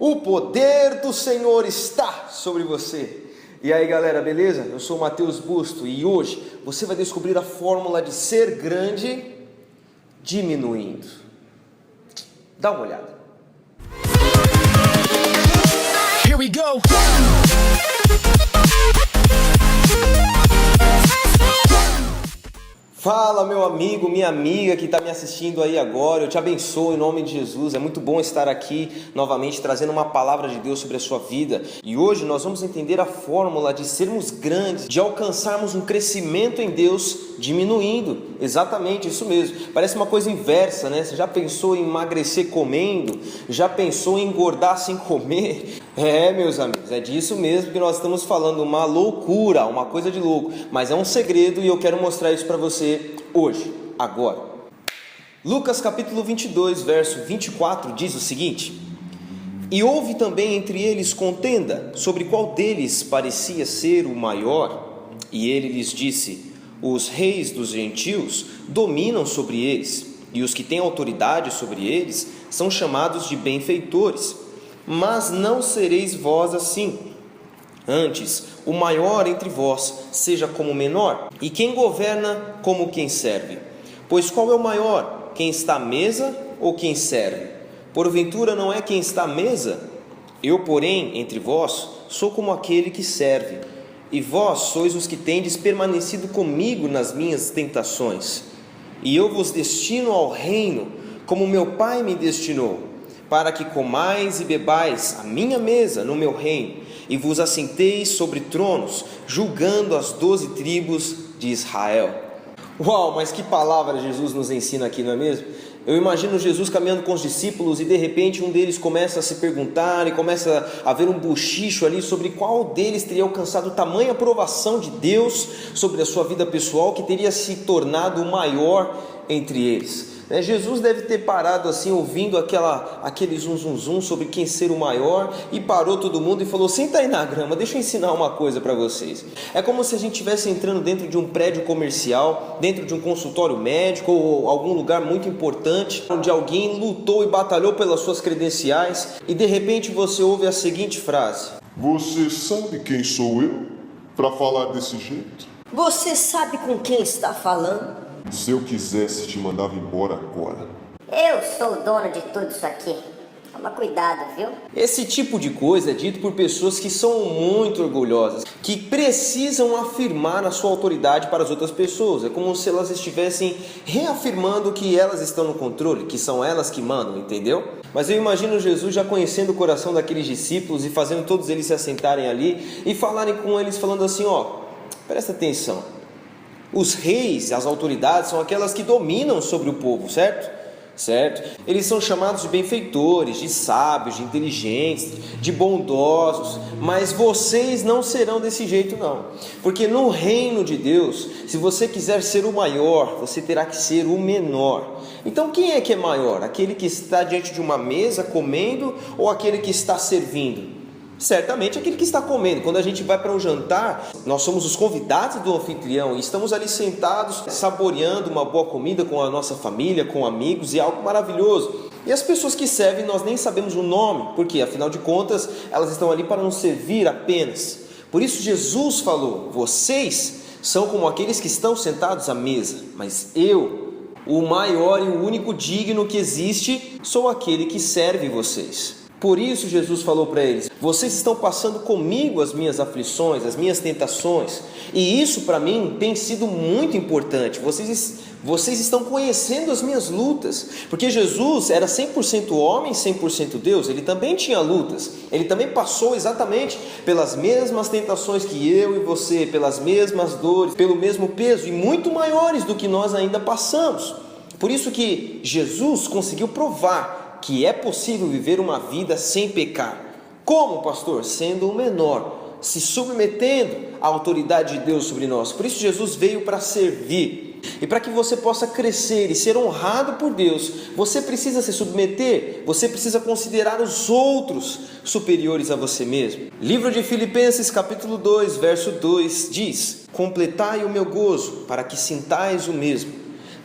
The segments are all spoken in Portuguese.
O poder do Senhor está sobre você. E aí galera, beleza? Eu sou o Matheus Busto e hoje você vai descobrir a fórmula de ser grande diminuindo. Dá uma olhada. Here we go. Fala meu amigo, minha amiga que está me assistindo aí agora, eu te abençoo em nome de Jesus. É muito bom estar aqui novamente trazendo uma palavra de Deus sobre a sua vida. E hoje nós vamos entender a fórmula de sermos grandes, de alcançarmos um crescimento em Deus diminuindo. Exatamente, isso mesmo. Parece uma coisa inversa, né? Você já pensou em emagrecer comendo? Já pensou em engordar sem comer? É, meus amigos, é disso mesmo que nós estamos falando. Uma loucura, uma coisa de louco. Mas é um segredo e eu quero mostrar isso para você hoje, agora. Lucas capítulo 22, verso 24 diz o seguinte: E houve também entre eles contenda sobre qual deles parecia ser o maior. E ele lhes disse: Os reis dos gentios dominam sobre eles, e os que têm autoridade sobre eles são chamados de benfeitores. Mas não sereis vós assim. Antes, o maior entre vós seja como o menor, e quem governa como quem serve. Pois qual é o maior, quem está à mesa ou quem serve? Porventura não é quem está à mesa? Eu, porém, entre vós, sou como aquele que serve. E vós sois os que tendes permanecido comigo nas minhas tentações. E eu vos destino ao reino, como meu Pai me destinou, para que comais e bebais a minha mesa no meu reino, e vos assenteis sobre tronos, julgando as 12 tribos de Israel. Uau, mas que palavra Jesus nos ensina aqui, não é mesmo? Eu imagino Jesus caminhando com os discípulos e de repente um deles começa a se perguntar e começa a haver um buchicho ali sobre qual deles teria alcançado tamanha aprovação de Deus sobre a sua vida pessoal que teria se tornado o maior entre eles. Jesus deve ter parado assim, ouvindo aquele zum sobre quem ser o maior, e parou todo mundo e falou: senta aí na grama, deixa eu ensinar uma coisa para vocês. É como se a gente estivesse entrando dentro de um prédio comercial, dentro de um consultório médico ou algum lugar muito importante, onde alguém lutou e batalhou pelas suas credenciais, e de repente você ouve a seguinte frase: Você sabe quem sou eu para falar desse jeito? Você sabe com quem está falando? Se eu quisesse, te mandava embora agora. Eu sou o dono de tudo isso aqui. Toma cuidado, viu? Esse tipo de coisa é dito por pessoas que são muito orgulhosas, que precisam afirmar a sua autoridade para as outras pessoas. É como se elas estivessem reafirmando que elas estão no controle, que são elas que mandam, entendeu? Mas eu imagino Jesus já conhecendo o coração daqueles discípulos e fazendo todos eles se assentarem ali e falarem com eles, falando assim: presta atenção. Os reis, as autoridades, são aquelas que dominam sobre o povo, certo? Certo? Eles são chamados de benfeitores, de sábios, de inteligentes, de bondosos, mas vocês não serão desse jeito não, porque no reino de Deus, se você quiser ser o maior, você terá que ser o menor. Então quem é que é maior? Aquele que está diante de uma mesa comendo ou aquele que está servindo? Certamente aquele que está comendo. Quando a gente vai para um jantar, nós somos os convidados do anfitrião e estamos ali sentados, saboreando uma boa comida com a nossa família, com amigos, e é algo maravilhoso. E as pessoas que servem, nós nem sabemos o nome, porque afinal de contas, elas estão ali para nos servir apenas. Por isso Jesus falou: vocês são como aqueles que estão sentados à mesa, mas eu, o maior e o único digno que existe, sou aquele que serve vocês. Por isso Jesus falou para eles: vocês estão passando comigo as minhas aflições, as minhas tentações, e isso para mim tem sido muito importante. Vocês estão conhecendo as minhas lutas, porque Jesus era 100% homem, 100% Deus. Ele também tinha lutas, ele também passou exatamente pelas mesmas tentações que eu e você, pelas mesmas dores, pelo mesmo peso, e muito maiores do que nós ainda passamos. Por isso que Jesus conseguiu provar que é possível viver uma vida sem pecar. Como, pastor? Sendo o menor, se submetendo à autoridade de Deus sobre nós. Por isso Jesus veio para servir. E para que você possa crescer e ser honrado por Deus, você precisa se submeter, você precisa considerar os outros superiores a você mesmo. Livro de Filipenses capítulo 2, verso 2 diz: completai o meu gozo, para que sintais o mesmo,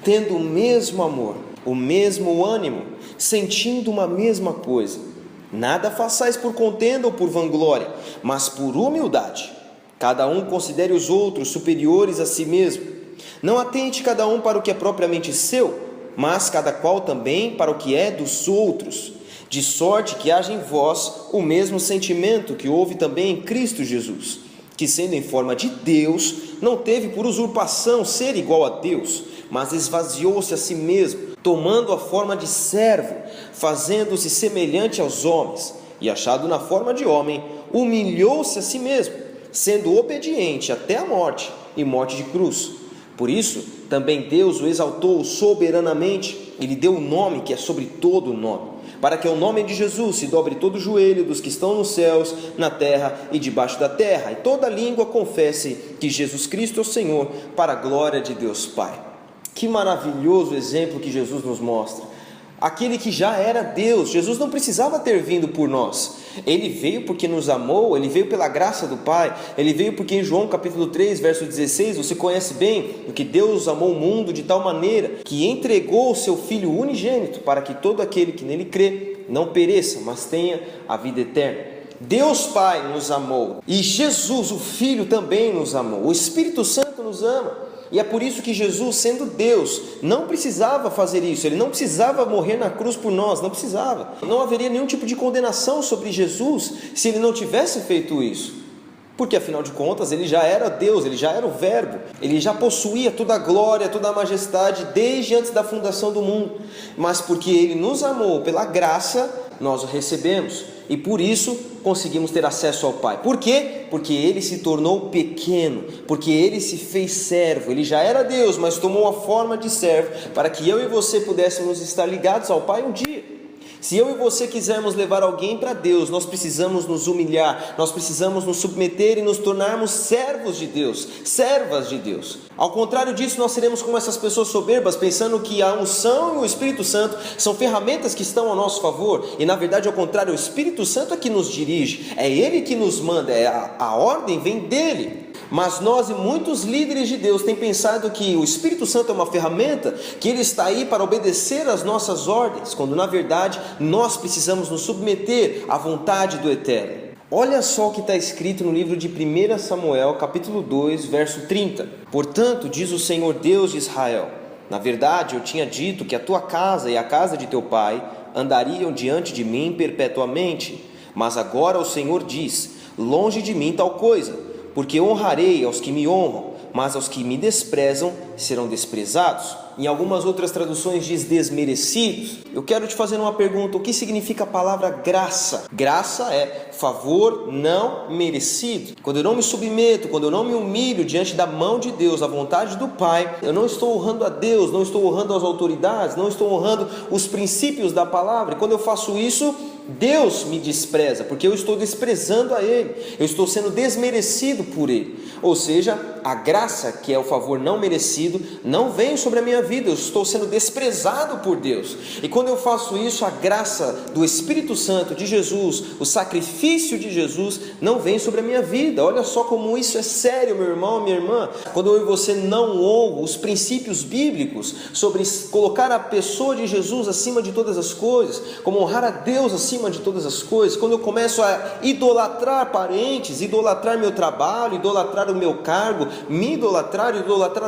tendo o mesmo amor, o mesmo ânimo, sentindo uma mesma coisa. Nada façais por contenda ou por vanglória, mas por humildade. Cada um considere os outros superiores a si mesmo. Não atente cada um para o que é propriamente seu, mas cada qual também para o que é dos outros. De sorte que haja em vós o mesmo sentimento que houve também em Cristo Jesus, que sendo em forma de Deus, não teve por usurpação ser igual a Deus, mas esvaziou-se a si mesmo, tomando a forma de servo, fazendo-se semelhante aos homens, e achado na forma de homem, humilhou-se a si mesmo, sendo obediente até a morte, e morte de cruz. Por isso, também Deus o exaltou soberanamente, e lhe deu o nome que é sobre todo o nome, para que ao nome de Jesus se dobre todo o joelho dos que estão nos céus, na terra e debaixo da terra, e toda língua confesse que Jesus Cristo é o Senhor, para a glória de Deus Pai. Que maravilhoso exemplo que Jesus nos mostra. Aquele que já era Deus, Jesus não precisava ter vindo por nós. Ele veio porque nos amou, ele veio pela graça do Pai, ele veio porque em João capítulo 3, verso 16, você conhece bem, porque Deus amou o mundo de tal maneira que entregou o seu Filho unigênito para que todo aquele que nele crê não pereça, mas tenha a vida eterna. Deus Pai nos amou e Jesus, o Filho, também nos amou. O Espírito Santo nos ama. E é por isso que Jesus, sendo Deus, não precisava fazer isso. Ele não precisava morrer na cruz por nós, não precisava. Não haveria nenhum tipo de condenação sobre Jesus se ele não tivesse feito isso. Porque afinal de contas ele já era Deus, ele já era o Verbo. Ele já possuía toda a glória, toda a majestade desde antes da fundação do mundo. Mas porque ele nos amou pela graça, nós o recebemos. E por isso conseguimos ter acesso ao Pai. Por quê? Porque ele se tornou pequeno, porque ele se fez servo. Ele já era Deus, mas tomou a forma de servo para que eu e você pudéssemos estar ligados ao Pai um dia. Se eu e você quisermos levar alguém para Deus, nós precisamos nos humilhar, nós precisamos nos submeter e nos tornarmos servos de Deus, servas de Deus. Ao contrário disso, nós seremos como essas pessoas soberbas, pensando que a unção e o Espírito Santo são ferramentas que estão ao nosso favor, e na verdade, ao contrário, o Espírito Santo é que nos dirige, é Ele que nos manda, a ordem vem dEle. Mas nós e muitos líderes de Deus têm pensado que o Espírito Santo é uma ferramenta, que ele está aí para obedecer às nossas ordens, quando na verdade nós precisamos nos submeter à vontade do Eterno. Olha só o que está escrito no livro de 1 Samuel, capítulo 2, verso 30. Portanto, diz o Senhor Deus de Israel, na verdade eu tinha dito que a tua casa e a casa de teu pai andariam diante de mim perpetuamente, mas agora o Senhor diz, longe de mim tal coisa, porque honrarei aos que me honram, mas aos que me desprezam serão desprezados. Em algumas outras traduções diz desmerecidos. Eu quero te fazer uma pergunta, o que significa a palavra graça? Graça é favor não merecido. Quando eu não me submeto, quando eu não me humilho diante da mão de Deus, à vontade do Pai, eu não estou honrando a Deus, não estou honrando as autoridades, não estou honrando os princípios da palavra. E quando eu faço isso, Deus me despreza, porque eu estou desprezando a Ele, eu estou sendo desmerecido por Ele. Ou seja, a graça, que é o favor não merecido, não vem sobre a minha vida, eu estou sendo desprezado por Deus. E quando eu faço isso, a graça do Espírito Santo de Jesus, o sacrifício de Jesus, não vem sobre a minha vida. Olha só como isso é sério, meu irmão, minha irmã. Quando eu e você não honram os princípios bíblicos sobre colocar a pessoa de Jesus acima de todas as coisas, como honrar a Deus acima de todas as coisas, quando eu começo a idolatrar parentes, idolatrar meu trabalho, idolatrar o meu cargo, me idolatrar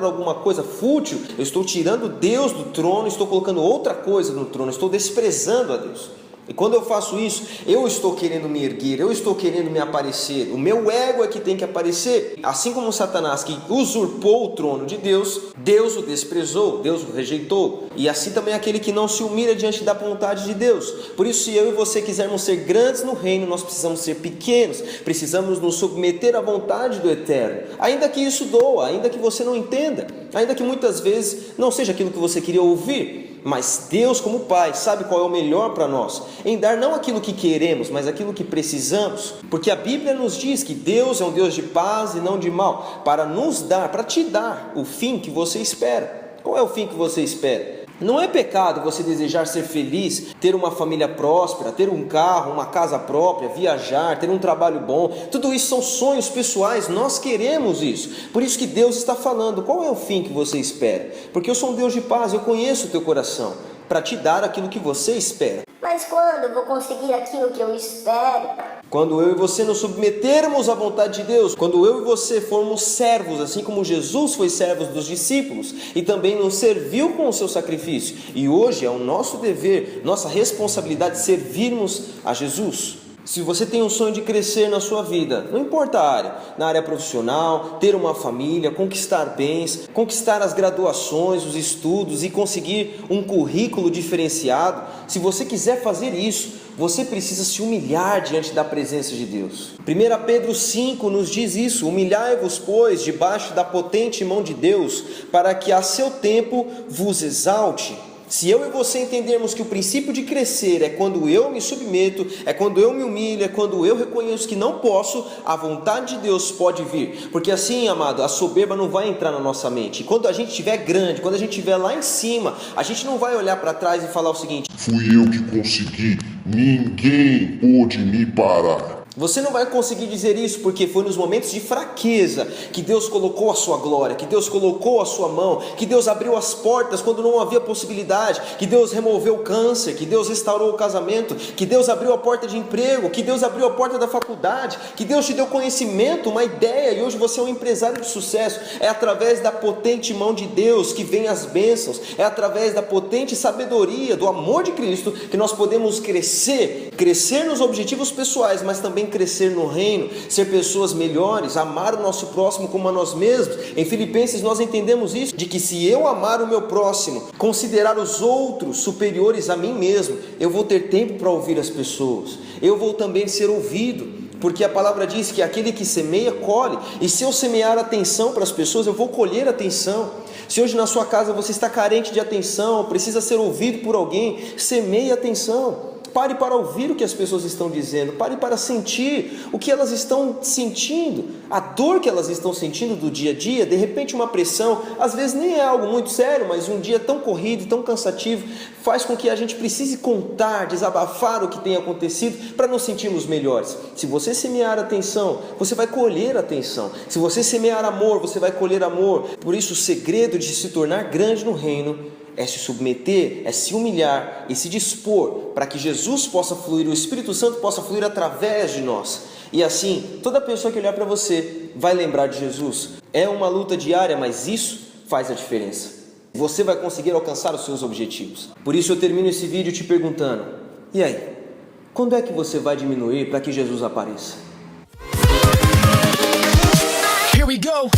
alguma coisa fútil, eu estou tirando Deus do trono, estou colocando outra coisa no trono, estou desprezando a Deus. E quando eu faço isso, eu estou querendo me erguer, eu estou querendo me aparecer, o meu ego é que tem que aparecer. Assim como Satanás, que usurpou o trono de Deus, Deus o desprezou, Deus o rejeitou. E assim também aquele que não se humilha diante da vontade de Deus. Por isso, se eu e você quisermos ser grandes no reino, nós precisamos ser pequenos, precisamos nos submeter à vontade do Eterno. Ainda que isso doa, ainda que você não entenda, ainda que muitas vezes não seja aquilo que você queria ouvir, mas Deus, como Pai, sabe qual é o melhor para nós, em dar não aquilo que queremos, mas aquilo que precisamos, porque a Bíblia nos diz que Deus é um Deus de paz e não de mal, para nos dar, para te dar o fim que você espera. Qual é o fim que você espera? Não é pecado você desejar ser feliz, ter uma família próspera, ter um carro, uma casa própria, viajar, ter um trabalho bom. Tudo isso são sonhos pessoais, nós queremos isso. Por isso que Deus está falando, qual é o fim que você espera? Porque eu sou um Deus de paz, eu conheço o teu coração, para te dar aquilo que você espera. Mas Mas quando eu vou conseguir aquilo que eu espero? Quando eu e você nos submetermos à vontade de Deus, quando eu e você formos servos, assim como Jesus foi servo dos discípulos e também nos serviu com o seu sacrifício. E hoje é o nosso dever, nossa responsabilidade servirmos a Jesus. Se você tem um sonho de crescer na sua vida, não importa a área, na área profissional, ter uma família, conquistar bens, conquistar as graduações, os estudos e conseguir um currículo diferenciado, se você quiser fazer isso, você precisa se humilhar diante da presença de Deus. 1 Pedro 5 nos diz isso: humilhai-vos, pois, debaixo da potente mão de Deus, para que a seu tempo vos exalte. Se eu e você entendermos que o princípio de crescer é quando eu me submeto, é quando eu me humilho, é quando eu reconheço que não posso, a vontade de Deus pode vir. Porque assim, amado, a soberba não vai entrar na nossa mente. E quando a gente estiver grande, quando a gente estiver lá em cima, a gente não vai olhar para trás e falar o seguinte: fui eu que consegui, ninguém pôde me parar. Você não vai conseguir dizer isso porque foi nos momentos de fraqueza que Deus colocou a sua glória, que Deus colocou a sua mão, que Deus abriu as portas quando não havia possibilidade, que Deus removeu o câncer, que Deus restaurou o casamento, que Deus abriu a porta de emprego, que Deus abriu a porta da faculdade, que Deus te deu conhecimento, uma ideia e hoje você é um empresário de sucesso. É através da potente mão de Deus que vem as bênçãos, é através da potente sabedoria, do amor de Cristo que nós podemos crescer nos objetivos pessoais, mas também crescer no reino, ser pessoas melhores, amar o nosso próximo como a nós mesmos. Em Filipenses nós entendemos isso, de que se eu amar o meu próximo, considerar os outros superiores a mim mesmo, eu vou ter tempo para ouvir as pessoas, eu vou também ser ouvido, porque a palavra diz que aquele que semeia, colhe, e se eu semear atenção para as pessoas, eu vou colher atenção. Se hoje na sua casa você está carente de atenção, precisa ser ouvido por alguém, semeie atenção. Pare para ouvir o que as pessoas estão dizendo, pare para sentir o que elas estão sentindo, a dor que elas estão sentindo do dia a dia, de repente uma pressão, às vezes nem é algo muito sério, mas um dia tão corrido, tão cansativo, faz com que a gente precise contar, desabafar o que tem acontecido para nos sentirmos melhores. Se você semear atenção, você vai colher atenção. Se você semear amor, você vai colher amor. Por isso o segredo de se tornar grande no reino é se submeter, é se humilhar e se dispor para que Jesus possa fluir, o Espírito Santo possa fluir através de nós. E assim, toda pessoa que olhar para você vai lembrar de Jesus. É uma luta diária, mas isso faz a diferença. Você vai conseguir alcançar os seus objetivos. Por isso eu termino esse vídeo te perguntando: e aí? Quando é que você vai diminuir para que Jesus apareça? Here we go.